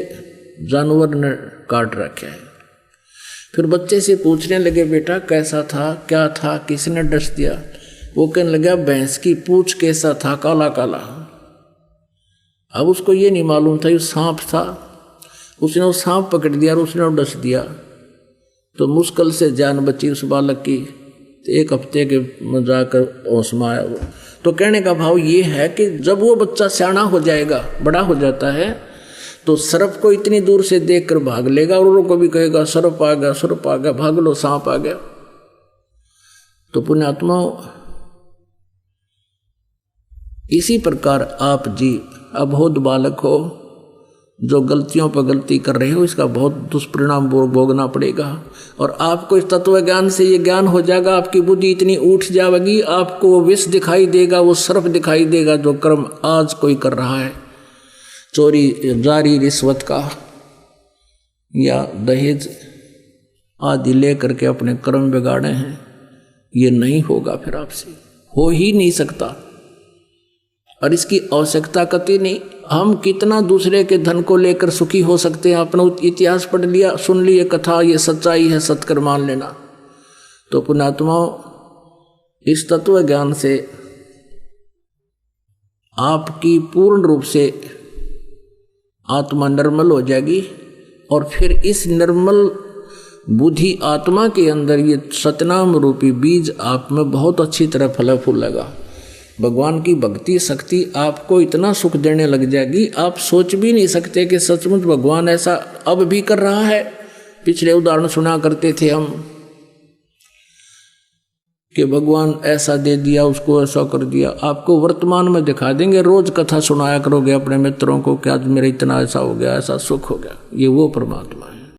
जानवर ने काट रखा है। फिर बच्चे से पूछने लगे, बेटा कैसा था, क्या था, किसने डस दिया? वो कहने लगा, भैंस की पूंछ कैसा था, काला काला। अब उसको ये नहीं मालूम था ये सांप था। उसने वो सांप पकड़ दिया और उसने वो डस दिया, तो मुश्किल से जान बची उस बालक की। तो 1 हफ्ते के में जाकर होश में आया वो। तो कहने का भाव ये है कि जब वो बच्चा सियाना हो जाएगा, बड़ा हो जाता है, तो सर्प को इतनी दूर से देखकर भाग लेगा और उनको भी कहेगा सर्प आ गया, सर्प आ गया, भाग लो, सांप आ गया। तो पुण्यात्मा, इसी प्रकार आप जी अबोध बालक हो, जो गलतियों पर गलती कर रहे हो, इसका बहुत दुष्परिणाम भोगना पड़ेगा। और आपको इस तत्व ज्ञान से ये ज्ञान हो जाएगा, आपकी बुद्धि इतनी उठ जाएगी, आपको वो विष दिखाई देगा, वो सर्प दिखाई देगा जो कर्म आज कोई कर रहा है, चोरी, जारी, रिश्वत का या दहेज आदि ले करके अपने कर्म बिगाड़े हैं। ये नहीं होगा, फिर आपसे हो ही नहीं सकता, और इसकी आवश्यकता कतई नहीं। हम कितना दूसरे के धन को लेकर सुखी हो सकते हैं? अपना इतिहास पढ़ लिया, सुन लिए कथा, ये सच्चाई है, सत्कर मान लेना। तो पुण्यात्माओं, इस तत्व ज्ञान से आपकी पूर्ण रूप से आत्मा निर्मल हो जाएगी और फिर इस निर्मल बुद्धि आत्मा के अंदर ये सतनाम रूपी बीज आप में बहुत अच्छी तरह फल फूलेगा। भगवान की भक्ति शक्ति आपको इतना सुख देने लग जाएगी, आप सोच भी नहीं सकते कि सचमुच भगवान ऐसा अब भी कर रहा है। पिछले उदाहरण सुना करते थे हम कि भगवान ऐसा दे दिया, उसको ऐसा कर दिया। आपको वर्तमान में दिखा देंगे, रोज कथा सुनाया करोगे अपने मित्रों को कि आज मेरा इतना ऐसा हो गया, ऐसा सुख हो गया। ये वो परमात्मा है।